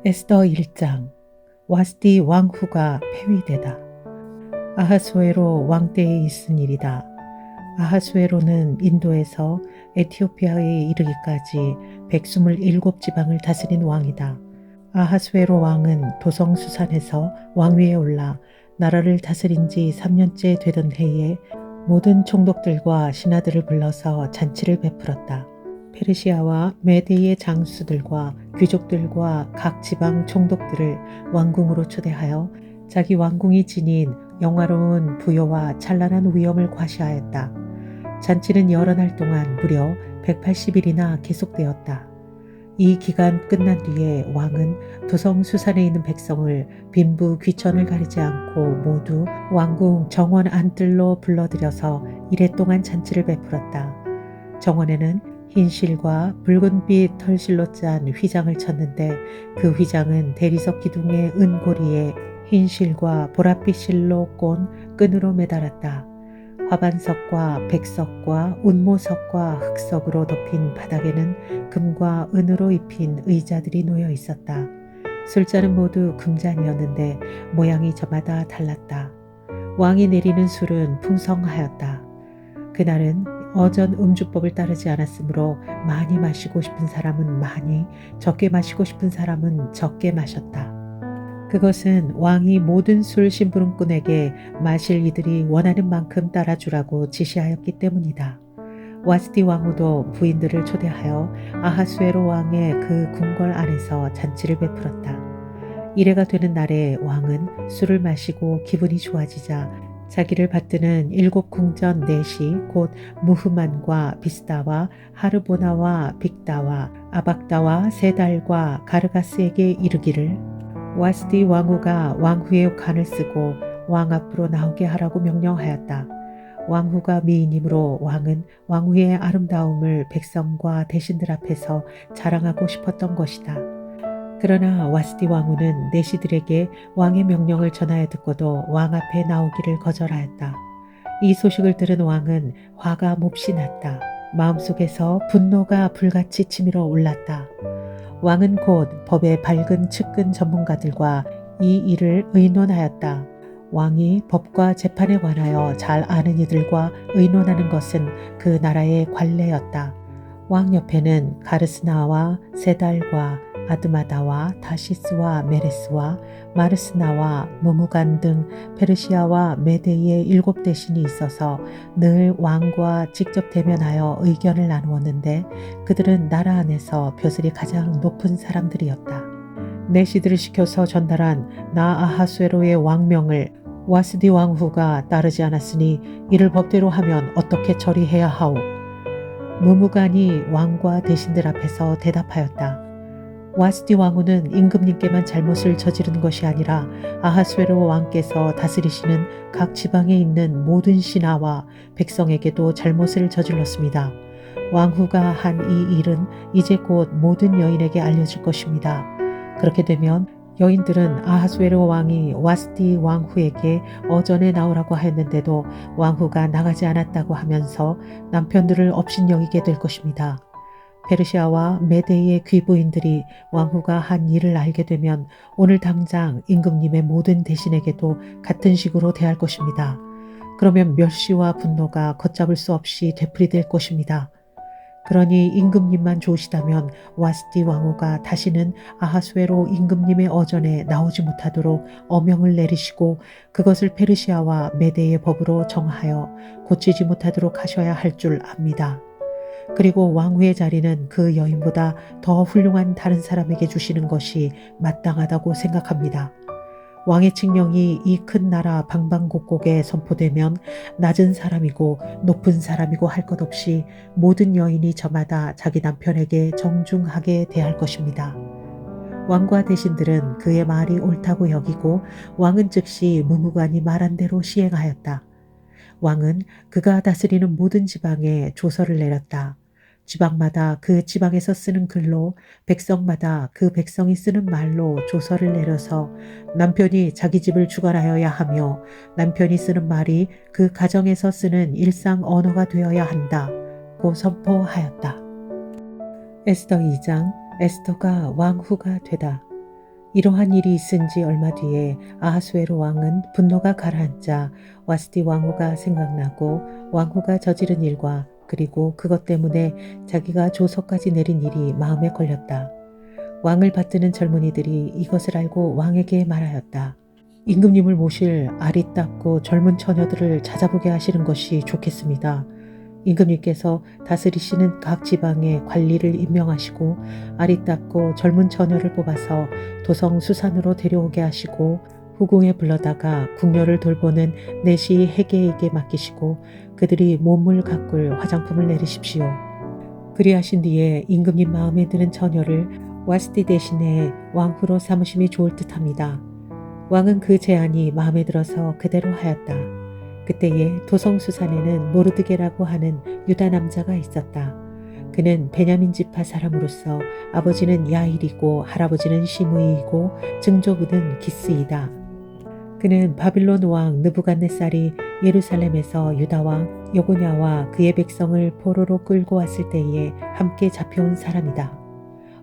에스더 1장. 와스디 왕후가 폐위되다. 아하수에로 왕 때에 있은 일이다. 아하수에로는 인도에서 에티오피아에 이르기까지 127지방을 다스린 왕이다. 아하수에로 왕은 도성수산에서 왕위에 올라 나라를 다스린 지 3년째 되던 해에 모든 총독들과 신하들을 불러서 잔치를 베풀었다. 페르시아와 메데의 장수들과 귀족들과 각 지방 총독들을 왕궁으로 초대하여 자기 왕궁이 지닌 영화로운 부여와 찬란한 위엄을 과시하였다. 잔치는 여러 날 동안 무려 180일이나 계속되었다. 이 기간 끝난 뒤에 왕은 도성수산에 있는 백성을 빈부 귀천을 가리지 않고 모두 왕궁 정원 안뜰로 불러들여서 이래 동안 잔치를 베풀었다. 정원에는 흰 실과 붉은빛 털실로 짠 휘장을 쳤는데 그 휘장은 대리석 기둥의 은고리에 흰 실과 보랏빛 실로 꼰 끈으로 매달았다. 화반석과 백석과 운모석과 흑석으로 덮인 바닥에는 금과 은으로 입힌 의자들이 놓여 있었다. 술잔은 모두 금잔이었는데 모양이 저마다 달랐다. 왕이 내리는 술은 풍성하였다. 그날은 어전 음주법을 따르지 않았으므로 많이 마시고 싶은 사람은 많이, 적게 마시고 싶은 사람은 적게 마셨다. 그것은 왕이 모든 술 심부름꾼에게 마실 이들이 원하는 만큼 따라주라고 지시하였기 때문이다. 와스디 왕후도 부인들을 초대하여 아하수에로 왕의 그 궁궐 안에서 잔치를 베풀었다. 이래가 되는 날에 왕은 술을 마시고 기분이 좋아지자 자기를 받드는 7궁전 넷이 곧 무흐만과 비스다와 하르보나와 빅다와 아박다와 세달과 가르가스에게 이르기를 와스디 왕후가 왕후의 관을 쓰고 왕 앞으로 나오게 하라고 명령하였다. 왕후가 미인이므로 왕은 왕후의 아름다움을 백성과 대신들 앞에서 자랑하고 싶었던 것이다. 그러나 와스디 왕후는 내시들에게 왕의 명령을 전하여 듣고도 왕 앞에 나오기를 거절하였다. 이 소식을 들은 왕은 화가 몹시 났다. 마음속에서 분노가 불같이 치밀어 올랐다. 왕은 곧 법의 밝은 측근 전문가들과 이 일을 의논하였다. 왕이 법과 재판에 관하여 잘 아는 이들과 의논하는 것은 그 나라의 관례였다. 왕 옆에는 가르스나와 세달과 아드마다와 다시스와 메레스와 마르스나와 무무간 등 페르시아와 메데의 7대신이 있어서 늘 왕과 직접 대면하여 의견을 나누었는데 그들은 나라 안에서 벼슬이 가장 높은 사람들이었다. 내시들을 시켜서 전달한 나 아하수에로의 왕명을 와스디 왕후가 따르지 않았으니 이를 법대로 하면 어떻게 처리해야 하오? 무무간이 왕과 대신들 앞에서 대답하였다. 와스디 왕후는 임금님께만 잘못을 저지른 것이 아니라 아하수에로 왕께서 다스리시는 각 지방에 있는 모든 신하와 백성에게도 잘못을 저질렀습니다. 왕후가 한 이 일은 이제 곧 모든 여인에게 알려질 것입니다. 그렇게 되면 여인들은 아하수에로 왕이 와스디 왕후에게 어전에 나오라고 하였는데도 왕후가 나가지 않았다고 하면서 남편들을 업신여기게 될 것입니다. 페르시아와 메데의 귀부인들이 왕후가 한 일을 알게 되면 오늘 당장 임금님의 모든 대신에게도 같은 식으로 대할 것입니다. 그러면 멸시와 분노가 걷잡을 수 없이 되풀이될 것입니다. 그러니 임금님만 좋으시다면 와스디 왕후가 다시는 아하수에로 임금님의 어전에 나오지 못하도록 어명을 내리시고 그것을 페르시아와 메데의 법으로 정하여 고치지 못하도록 하셔야 할 줄 압니다. 그리고 왕후의 자리는 그 여인보다 더 훌륭한 다른 사람에게 주시는 것이 마땅하다고 생각합니다. 왕의 칙령이 이 큰 나라 방방곡곡에 선포되면 낮은 사람이고 높은 사람이고 할 것 없이 모든 여인이 저마다 자기 남편에게 정중하게 대할 것입니다. 왕과 대신들은 그의 말이 옳다고 여기고 왕은 즉시 무무간이 말한 대로 시행하였다. 왕은 그가 다스리는 모든 지방에 조서를 내렸다. 지방마다 그 지방에서 쓰는 글로 백성마다 그 백성이 쓰는 말로 조서를 내려서 남편이 자기 집을 주관하여야 하며 남편이 쓰는 말이 그 가정에서 쓰는 일상 언어가 되어야 한다고 선포하였다. 에스더 2장. 에스더가 왕후가 되다. 이러한 일이 있은 지 얼마 뒤에 아하수에로 왕은 분노가 가라앉자 와스티 왕후가 생각나고 왕후가 저지른 일과 그리고 그것 때문에 자기가 조서까지 내린 일이 마음에 걸렸다. 왕을 받드는 젊은이들이 이것을 알고 왕에게 말하였다. 임금님을 모실 아리따고 젊은 처녀들을 찾아보게 하시는 것이 좋겠습니다. 임금님께서 다스리시는 각 지방에 관리를 임명하시고 아리따고 젊은 처녀를 뽑아서 도성 수산으로 데려오게 하시고 후궁에 불러다가 궁녀를 돌보는 내시 해계에게 맡기시고 그들이 몸을 가꿀 화장품을 내리십시오. 그리하신 뒤에 임금님 마음에 드는 처녀를 와스티 대신에 왕후로 삼으심이 좋을 듯합니다. 왕은 그 제안이 마음에 들어서 그대로 하였다. 그때에 도성수산에는 모르드게라고 하는 유다 남자가 있었다. 그는 베냐민 지파 사람으로서 아버지는 야일이고 할아버지는 시므이이고 증조부는 기스이다. 그는 바빌론 왕 느부갓네살이 예루살렘에서 유다 왕 여고냐와 그의 백성을 포로로 끌고 왔을 때에 함께 잡혀온 사람이다.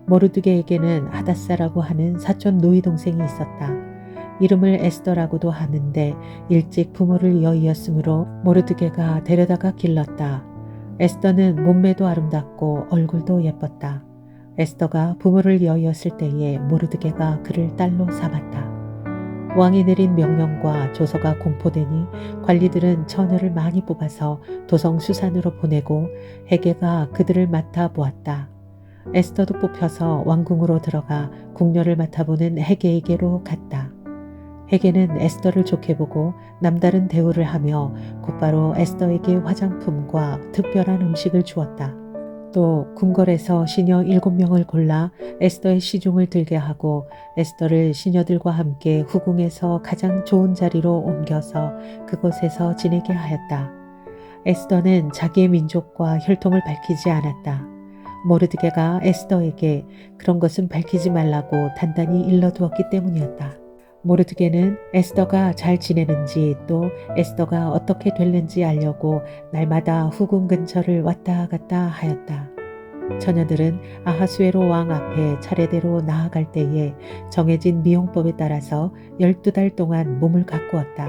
모르드게에게는 하닷사라고 하는 사촌 누이 동생이 있었다. 이름을 에스더라고도 하는데 일찍 부모를 여의었으므로 모르드게가 데려다가 길렀다. 에스더는 몸매도 아름답고 얼굴도 예뻤다. 에스더가 부모를 여의었을 때에 모르드게가 그를 딸로 삼았다. 왕이 내린 명령과 조서가 공포되니 관리들은 처녀를 많이 뽑아서 도성 수산으로 보내고 헤게가 그들을 맡아 보았다. 에스더도 뽑혀서 왕궁으로 들어가 궁녀를 맡아보는 헤게에게로 갔다. 헤게는 에스더를 좋게 보고 남다른 대우를 하며 곧바로 에스더에게 화장품과 특별한 음식을 주었다. 또 궁궐에서 시녀 7명을 골라 에스더의 시중을 들게 하고 에스더를 시녀들과 함께 후궁에서 가장 좋은 자리로 옮겨서 그곳에서 지내게 하였다. 에스더는 자기의 민족과 혈통을 밝히지 않았다. 모르드게가 에스더에게 그런 것은 밝히지 말라고 단단히 일러두었기 때문이었다. 모르드게는 에스더가 잘 지내는지 또 에스더가 어떻게 됐는지 알려고 날마다 후궁 근처를 왔다 갔다 하였다. 처녀들은 아하수에로 왕 앞에 차례대로 나아갈 때에 정해진 미용법에 따라서 12달 동안 몸을 가꾸었다.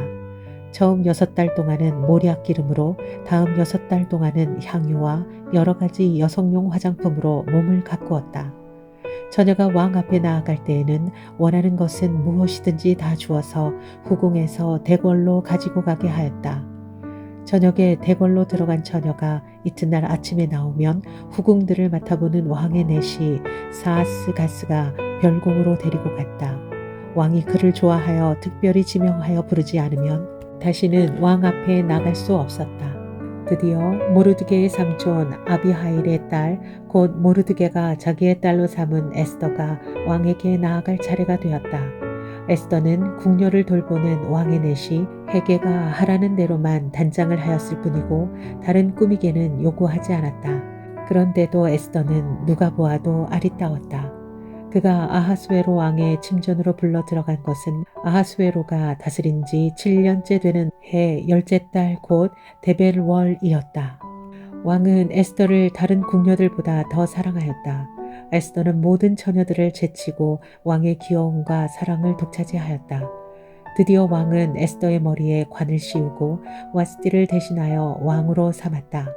처음 6달 동안은 모략 기름으로, 다음 6달 동안은 향유와 여러 가지 여성용 화장품으로 몸을 가꾸었다. 처녀가 왕 앞에 나아갈 때에는 원하는 것은 무엇이든지 다 주어서 후궁에서 대궐로 가지고 가게 하였다. 저녁에 대궐로 들어간 처녀가 이튿날 아침에 나오면 후궁들을 맡아보는 왕의 내시 사아스가스가 별공으로 데리고 갔다. 왕이 그를 좋아하여 특별히 지명하여 부르지 않으면 다시는 왕 앞에 나갈 수 없었다. 드디어 모르드게의 삼촌 아비하일의 딸 곧 모르드게가 자기의 딸로 삼은 에스더가 왕에게 나아갈 차례가 되었다. 에스더는 궁녀를 돌보는 왕의 넷이 헤게가 하라는 대로만 단장을 하였을 뿐이고 다른 꾸미개는 요구하지 않았다. 그런데도 에스더는 누가 보아도 아리따웠다. 그가 아하수에로 왕의 침전으로 불러 들어간 것은 아하수에로가 다스린 지 7년째 되는 해 10째 달 곧 데벨월이었다. 왕은 에스더를 다른 궁녀들보다 더 사랑하였다. 에스더는 모든 처녀들을 제치고 왕의 귀여움과 사랑을 독차지하였다. 드디어 왕은 에스더의 머리에 관을 씌우고 와스티를 대신하여 왕으로 삼았다.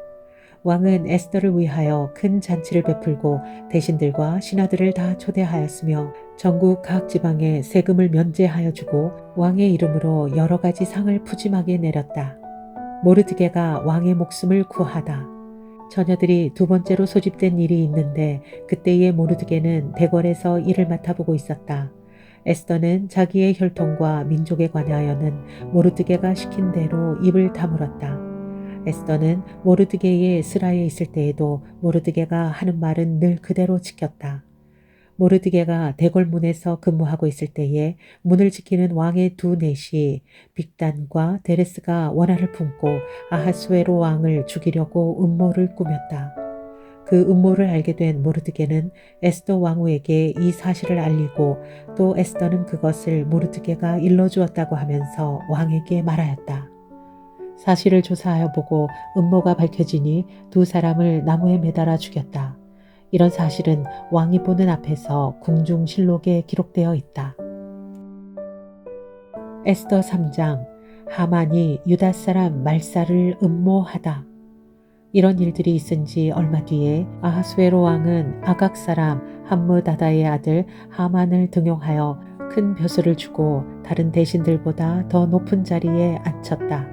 왕은 에스더를 위하여 큰 잔치를 베풀고 대신들과 신하들을 다 초대하였으며 전국 각 지방에 세금을 면제하여 주고 왕의 이름으로 여러 가지 상을 푸짐하게 내렸다. 모르드게가 왕의 목숨을 구하다. 처녀들이 두 번째로 소집된 일이 있는데 그때의 모르드게는 대궐에서 일을 맡아보고 있었다. 에스더는 자기의 혈통과 민족에 관하여는 모르드게가 시킨 대로 입을 다물었다. 에스더는 모르드게의 스라에 있을 때에도 모르드게가 하는 말은 늘 그대로 지켰다. 모르드게가 대궐문에서 근무하고 있을 때에 문을 지키는 왕의 두 넷이 빅단과 데레스가 원한을 품고 아하수에로 왕을 죽이려고 음모를 꾸몄다. 그 음모를 알게 된 모르드게는 에스더 왕후에게 이 사실을 알리고 또 에스더는 그것을 모르드게가 일러주었다고 하면서 왕에게 말하였다. 사실을 조사하여 보고 음모가 밝혀지니 두 사람을 나무에 매달아 죽였다. 이런 사실은 왕이 보는 앞에서 궁중실록에 기록되어 있다. 에스더 3장 하만이 유다 사람 말사를 음모하다. 이런 일들이 있은 지 얼마 뒤에 아하수에로 왕은 아각 사람 함므다다의 아들 하만을 등용하여 큰 벼슬을 주고 다른 대신들보다 더 높은 자리에 앉혔다.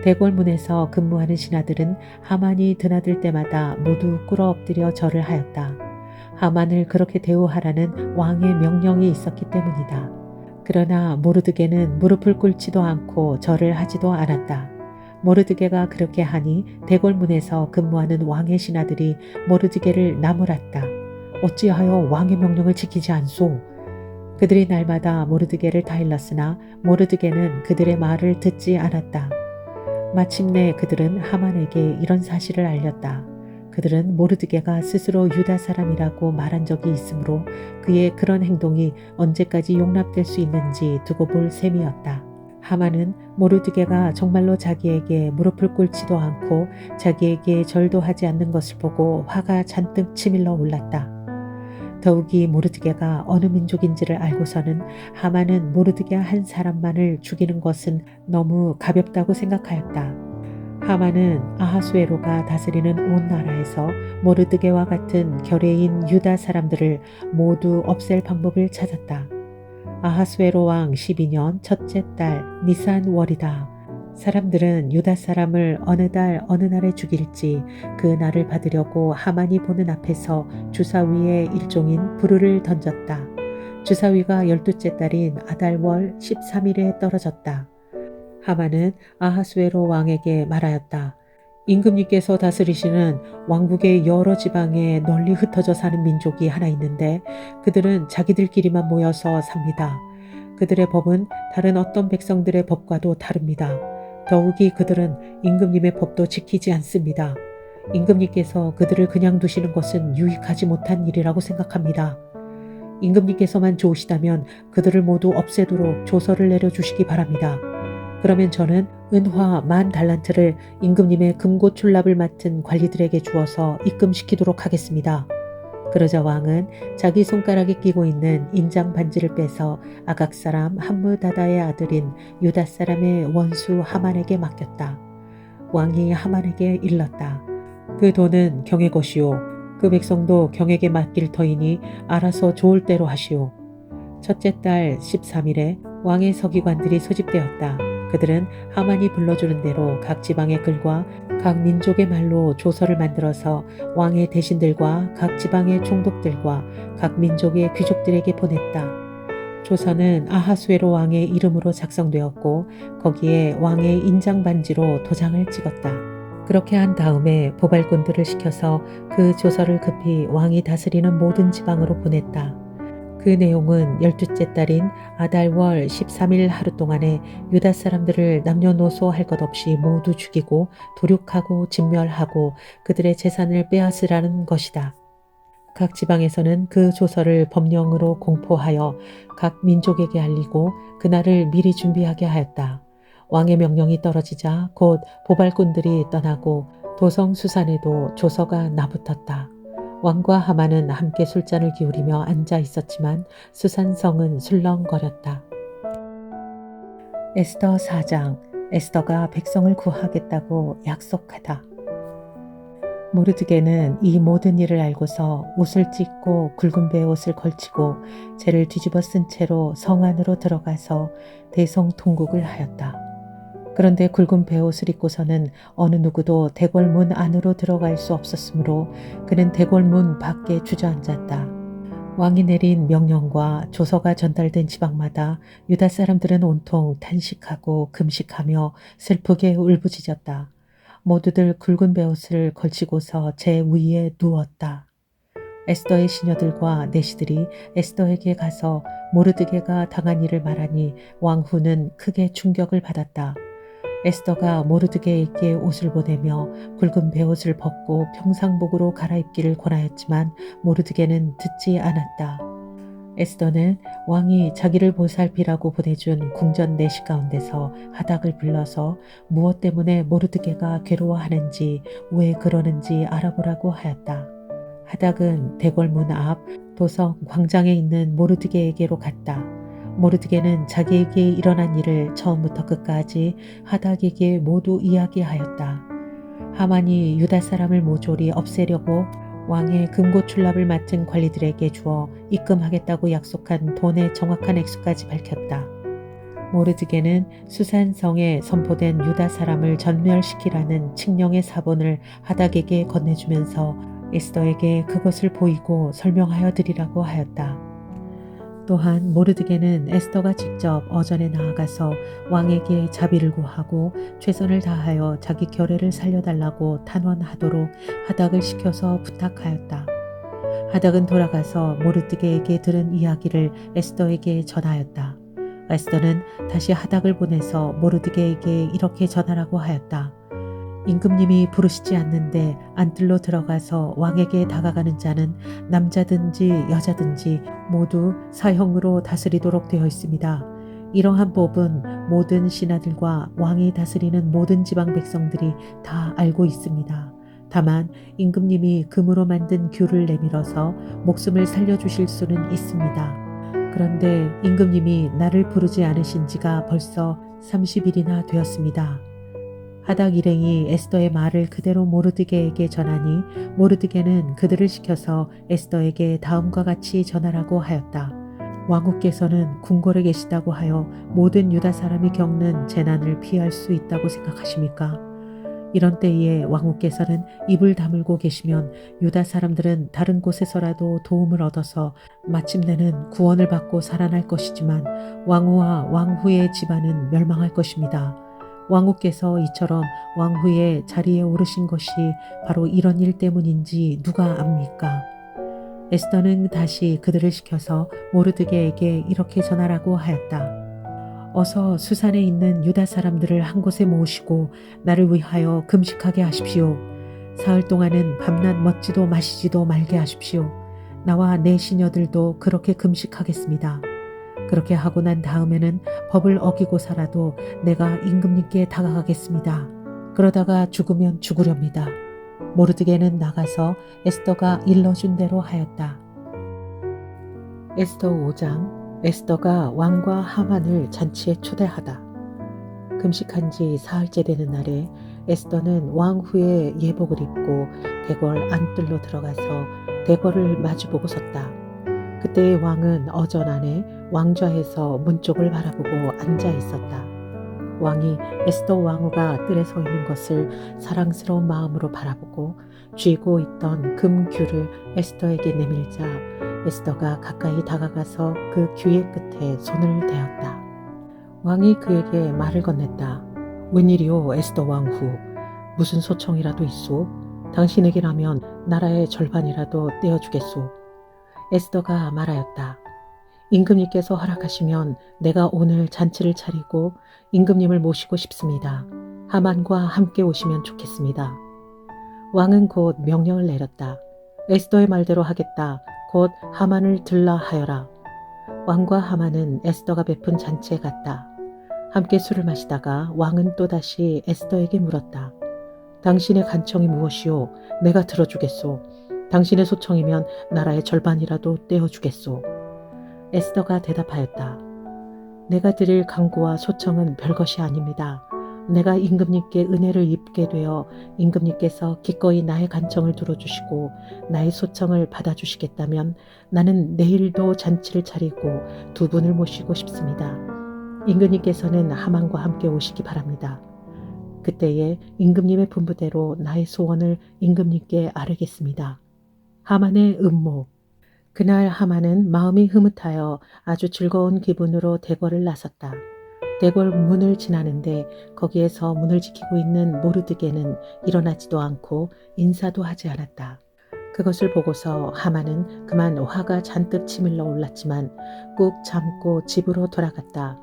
대궐문에서 근무하는 신하들은 하만이 드나들 때마다 모두 꿇어 엎드려 절을 하였다. 하만을 그렇게 대우하라는 왕의 명령이 있었기 때문이다. 그러나 모르드게는 무릎을 꿇지도 않고 절을 하지도 않았다. 모르드게가 그렇게 하니 대궐문에서 근무하는 왕의 신하들이 모르드게를 나무랐다. 어찌하여 왕의 명령을 지키지 않소? 그들이 날마다 모르드게를 타일렀으나 모르드게는 그들의 말을 듣지 않았다. 마침내 그들은 하만에게 이런 사실을 알렸다. 그들은 모르드게가 스스로 유다 사람이라고 말한 적이 있으므로 그의 그런 행동이 언제까지 용납될 수 있는지 두고 볼 셈이었다. 하만은 모르드게가 정말로 자기에게 무릎을 꿇지도 않고 자기에게 절도 하지 않는 것을 보고 화가 잔뜩 치밀러 올랐다. 더욱이 모르드게가 어느 민족인지를 알고서는 하만은 모르드게 한 사람만을 죽이는 것은 너무 가볍다고 생각하였다. 하만은 아하수에로가 다스리는 온 나라에서 모르드게와 같은 결례인 유다 사람들을 모두 없앨 방법을 찾았다. 아하수에로 왕 12년 첫째 달 니산월이다. 사람들은 유다 사람을 어느 달 어느 날에 죽일지 그 날을 받으려고 하만이 보는 앞에서 주사위에 일종인 부르를 던졌다. 주사위가 12째 달인 아달월 13일에 떨어졌다. 하만은 아하수에로 왕에게 말하였다. 임금님께서 다스리시는 왕국의 여러 지방에 널리 흩어져 사는 민족이 하나 있는데 그들은 자기들끼리만 모여서 삽니다. 그들의 법은 다른 어떤 백성들의 법과도 다릅니다. 더욱이 그들은 임금님의 법도 지키지 않습니다. 임금님께서 그들을 그냥 두시는 것은 유익하지 못한 일이라고 생각합니다. 임금님께서만 좋으시다면 그들을 모두 없애도록 조서를 내려주시기 바랍니다. 그러면 저는 은화 10,000달란트를 임금님의 금고출납을 맡은 관리들에게 주어서 입금시키도록 하겠습니다. 그러자 왕은 자기 손가락에 끼고 있는 인장 반지를 빼서 아각 사람 함므다다의 아들인 유다 사람의 원수 하만에게 맡겼다. 왕이 하만에게 일렀다. 그 돈은 경의 것이요. 그 백성도 경에게 맡길 터이니 알아서 좋을 대로 하시오. 첫째 달 13일에 왕의 서기관들이 소집되었다. 그들은 하만이 불러주는 대로 각 지방의 글과 각 민족의 말로 조서를 만들어서 왕의 대신들과 각 지방의 총독들과 각 민족의 귀족들에게 보냈다. 조서는 아하수에로 왕의 이름으로 작성되었고 거기에 왕의 인장 반지로 도장을 찍었다. 그렇게 한 다음에 보발꾼들을 시켜서 그 조서를 급히 왕이 다스리는 모든 지방으로 보냈다. 그 내용은 12째 달인 아달월 13일 하루 동안에 유다 사람들을 남녀노소 할 것 없이 모두 죽이고 도륙하고 진멸하고 그들의 재산을 빼앗으라는 것이다. 각 지방에서는 그 조서를 법령으로 공포하여 각 민족에게 알리고 그날을 미리 준비하게 하였다. 왕의 명령이 떨어지자 곧 보발꾼들이 떠나고 도성 수산에도 조서가 나붙었다. 왕과 하만은 함께 술잔을 기울이며 앉아 있었지만 수산성은 술렁거렸다. 에스더 4장 에스더가 백성을 구하겠다고 약속하다. 모르드게는 이 모든 일을 알고서 옷을 찢고 굵은 베옷을 걸치고 재를 뒤집어 쓴 채로 성 안으로 들어가서 대성통곡을 하였다. 그런데 굵은 베옷을 입고서는 어느 누구도 대궐문 안으로 들어갈 수 없었으므로 그는 대궐문 밖에 주저앉았다. 왕이 내린 명령과 조서가 전달된 지방마다 유다 사람들은 온통 탄식하고 금식하며 슬프게 울부짖었다. 모두들 굵은 베옷을 걸치고서 제 위에 누웠다. 에스더의 시녀들과 내시들이 에스더에게 가서 모르드게가 당한 일을 말하니 왕후는 크게 충격을 받았다. 에스더가 모르드게에게 옷을 보내며 굵은 베옷을 벗고 평상복으로 갈아입기를 권하였지만 모르드게는 듣지 않았다. 에스더는 왕이 자기를 보살피라고 보내준 궁전 내시 가운데서 하닥을 불러서 무엇 때문에 모르드게가 괴로워하는지 왜 그러는지 알아보라고 하였다. 하닥은 대궐문 앞 도성 광장에 있는 모르드게에게로 갔다. 모르드게는 자기에게 일어난 일을 처음부터 끝까지 하닥에게 모두 이야기하였다. 하만이 유다 사람을 모조리 없애려고 왕의 금고출납을 맡은 관리들에게 주어 입금하겠다고 약속한 돈의 정확한 액수까지 밝혔다. 모르드게는 수산성에 선포된 유다 사람을 전멸시키라는 칙령의 사본을 하닥에게 건네주면서 에스더에게 그것을 보이고 설명하여 드리라고 하였다. 또한 모르드게는 에스더가 직접 어전에 나아가서 왕에게 자비를 구하고 최선을 다하여 자기 결례를 살려달라고 탄원하도록 하닥을 시켜서 부탁하였다. 하닥은 돌아가서 모르드게에게 들은 이야기를 에스더에게 전하였다. 에스더는 다시 하닥을 보내서 모르드게에게 이렇게 전하라고 하였다. 임금님이 부르시지 않는데 안뜰로 들어가서 왕에게 다가가는 자는 남자든지 여자든지 모두 사형으로 다스리도록 되어 있습니다. 이러한 법은 모든 신하들과 왕이 다스리는 모든 지방 백성들이 다 알고 있습니다. 다만 임금님이 금으로 만든 규를 내밀어서 목숨을 살려주실 수는 있습니다. 그런데 임금님이 나를 부르지 않으신 지가 벌써 30일이나 되었습니다. 하닥 일행이 에스더의 말을 그대로 모르드게에게 전하니 모르드게는 그들을 시켜서 에스더에게 다음과 같이 전하라고 하였다. 왕후께서는 궁궐에 계시다고 하여 모든 유다 사람이 겪는 재난을 피할 수 있다고 생각하십니까? 이런 때에 왕후께서는 입을 다물고 계시면 유다 사람들은 다른 곳에서라도 도움을 얻어서 마침내는 구원을 받고 살아날 것이지만 왕후와 왕후의 집안은 멸망할 것입니다. 왕후께서 이처럼 왕후의 자리에 오르신 것이 바로 이런 일 때문인지 누가 압니까? 에스더는 다시 그들을 시켜서 모르드게에게 이렇게 전하라고 하였다. 어서 수산에 있는 유다 사람들을 한 곳에 모으시고 나를 위하여 금식하게 하십시오. 사흘 동안은 밤낮 먹지도 마시지도 말게 하십시오. 나와 내 시녀들도 그렇게 금식하겠습니다. 그렇게 하고 난 다음에는 법을 어기고서라도 내가 임금님께 다가가겠습니다. 그러다가 죽으면 죽으렵니다. 모르드게는 나가서 에스더가 일러준 대로 하였다. 에스더 5장. 에스더가 왕과 하만을 잔치에 초대하다. 금식한 지 사흘째 되는 날에 에스더는 왕후의 예복을 입고 대궐 안뜰로 들어가서 대궐을 마주보고 섰다. 그때 왕은 어전 안에 왕좌에서 문 쪽을 바라보고 앉아 있었다. 왕이 에스더 왕후가 뜰에 서 있는 것을 사랑스러운 마음으로 바라보고 쥐고 있던 금규를 에스더에게 내밀자 에스더가 가까이 다가가서 그 규의 끝에 손을 대었다. 왕이 그에게 말을 건넸다. 웬일이오 에스더 왕후, 무슨 소청이라도 있소? 당신에게라면 나라의 절반이라도 떼어주겠소. 에스더가 말하였다. 임금님께서 허락하시면 내가 오늘 잔치를 차리고 임금님을 모시고 싶습니다. 하만과 함께 오시면 좋겠습니다. 왕은 곧 명령을 내렸다. 에스더의 말대로 하겠다. 곧 하만을 들라 하여라. 왕과 하만은 에스더가 베푼 잔치에 갔다. 함께 술을 마시다가 왕은 또다시 에스더에게 물었다. 당신의 간청이 무엇이오? 내가 들어주겠소. 당신의 소청이면 나라의 절반이라도 떼어주겠소. 에스더가 대답하였다. 내가 드릴 간구와 소청은 별것이 아닙니다. 내가 임금님께 은혜를 입게 되어 임금님께서 기꺼이 나의 간청을 들어주시고 나의 소청을 받아주시겠다면 나는 내일도 잔치를 차리고 두 분을 모시고 싶습니다. 임금님께서는 하만과 함께 오시기 바랍니다. 그때에 임금님의 분부대로 나의 소원을 임금님께 아뢰겠습니다. 하만의 음모. 그날 하만은 마음이 흐뭇하여 아주 즐거운 기분으로 대궐을 나섰다. 대궐 문을 지나는데 거기에서 문을 지키고 있는 모르드게는 일어나지도 않고 인사도 하지 않았다. 그것을 보고서 하만은 그만 화가 잔뜩 치밀러 올랐지만 꾹 참고 집으로 돌아갔다.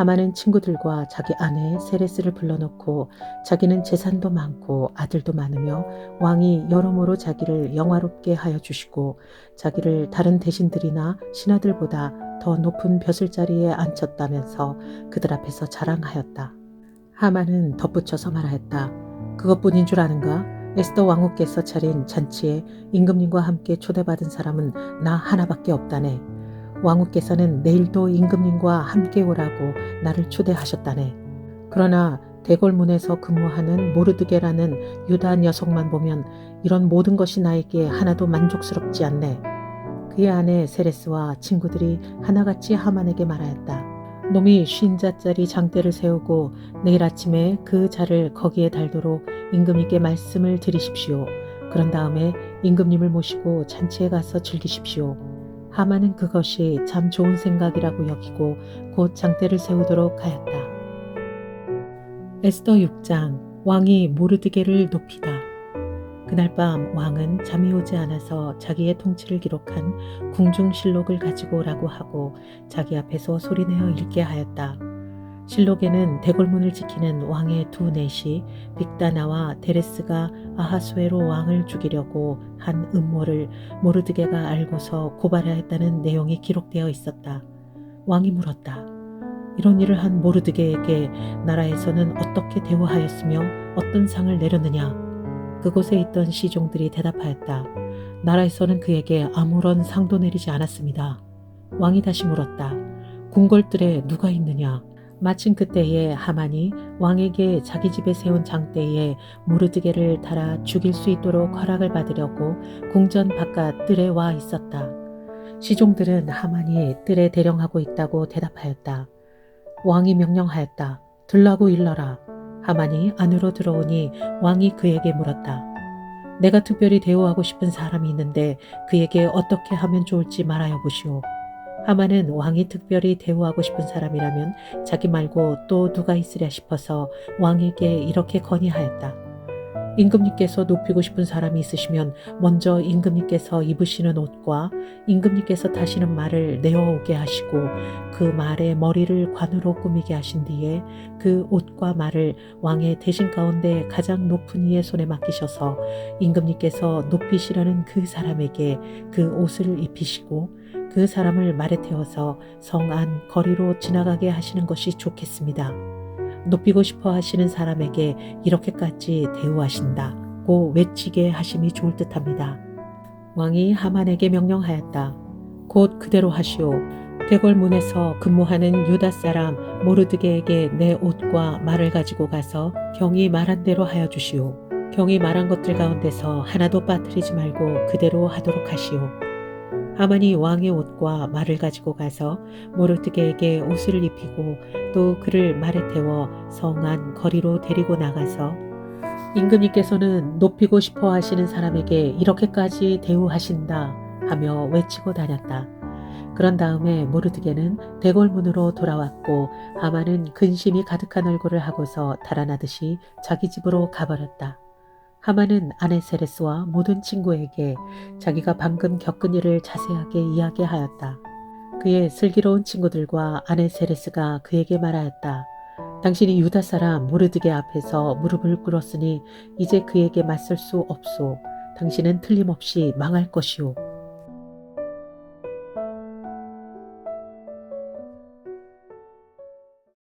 하만은 친구들과 자기 아내 세레스를 불러놓고 자기는 재산도 많고 아들도 많으며 왕이 여러모로 자기를 영화롭게 하여 주시고 자기를 다른 대신들이나 신하들보다 더 높은 벼슬자리에 앉혔다면서 그들 앞에서 자랑하였다. 하만은 덧붙여서 말하였다. 그것뿐인 줄 아는가? 에스더 왕후께서 차린 잔치에 임금님과 함께 초대받은 사람은 나 하나밖에 없다네. 왕후께서는 내일도 임금님과 함께 오라고 나를 초대하셨다네. 그러나 대궐문에서 근무하는 모르드게라는 유다 녀석만 보면 이런 모든 것이 나에게 하나도 만족스럽지 않네. 그의 아내 세레스와 친구들이 하나같이 하만에게 말하였다. 놈이 50자짜리 장대를 세우고 내일 아침에 그 자를 거기에 달도록 임금님께 말씀을 드리십시오. 그런 다음에 임금님을 모시고 잔치에 가서 즐기십시오. 하만은 그것이 참 좋은 생각이라고 여기고 곧 장대를 세우도록 하였다. 에스더 6장 왕이 모르드게를 높이다. 그날 밤 왕은 잠이 오지 않아서 자기의 통치를 기록한 궁중실록을 가지고 오라고 하고 자기 앞에서 소리내어 읽게 하였다. 실록에는 대궐문을 지키는 왕의 두 넷이 빅다나와 데레스가 아하수에로 왕을 죽이려고 한 음모를 모르드게가 알고서 고발하였다는 내용이 기록되어 있었다. 왕이 물었다. 이런 일을 한 모르드게에게 나라에서는 어떻게 대우하였으며 어떤 상을 내렸느냐? 그곳에 있던 시종들이 대답하였다. 나라에서는 그에게 아무런 상도 내리지 않았습니다. 왕이 다시 물었다. 궁궐들에 누가 있느냐? 마침 그때에 하만이 왕에게 자기 집에 세운 장대에 모르드게를 달아 죽일 수 있도록 허락을 받으려고 궁전 바깥 뜰에 와 있었다. 시종들은 하만이 뜰에 대령하고 있다고 대답하였다. 왕이 명령하였다. 들라고 일러라. 하만이 안으로 들어오니 왕이 그에게 물었다. 내가 특별히 대우하고 싶은 사람이 있는데 그에게 어떻게 하면 좋을지 말하여 보시오. 하만은 왕이 특별히 대우하고 싶은 사람이라면 자기 말고 또 누가 있으랴 싶어서 왕에게 이렇게 건의하였다. 임금님께서 높이고 싶은 사람이 있으시면 먼저 임금님께서 입으시는 옷과 임금님께서 타시는 말을 내어오게 하시고 그 말의 머리를 관으로 꾸미게 하신 뒤에 그 옷과 말을 왕의 대신 가운데 가장 높은 이의 손에 맡기셔서 임금님께서 높이시려는 그 사람에게 그 옷을 입히시고 그 사람을 말에 태워서 성 안 거리로 지나가게 하시는 것이 좋겠습니다. 높이고 싶어 하시는 사람에게 이렇게까지 대우하신다고 외치게 하심이 좋을 듯합니다. 왕이 하만에게 명령하였다. 곧 그대로 하시오. 대궐문에서 근무하는 유다 사람 모르드게에게 내 옷과 말을 가지고 가서 경이 말한 대로 하여 주시오. 경이 말한 것들 가운데서 하나도 빠뜨리지 말고 그대로 하도록 하시오. 하만이 왕의 옷과 말을 가지고 가서 모르드게에게 옷을 입히고 또 그를 말에 태워 성 안 거리로 데리고 나가서 임금님께서는 높이고 싶어 하시는 사람에게 이렇게까지 대우하신다 하며 외치고 다녔다. 그런 다음에 모르드게는 대궐문으로 돌아왔고 하만은 근심이 가득한 얼굴을 하고서 달아나듯이 자기 집으로 가버렸다. 하만은 아내 세레스와 모든 친구에게 자기가 방금 겪은 일을 자세하게 이야기하였다. 그의 슬기로운 친구들과 아내 세레스가 그에게 말하였다. 당신이 유다 사람 모르드게 앞에서 무릎을 꿇었으니 이제 그에게 맞설 수 없소. 당신은 틀림없이 망할 것이오.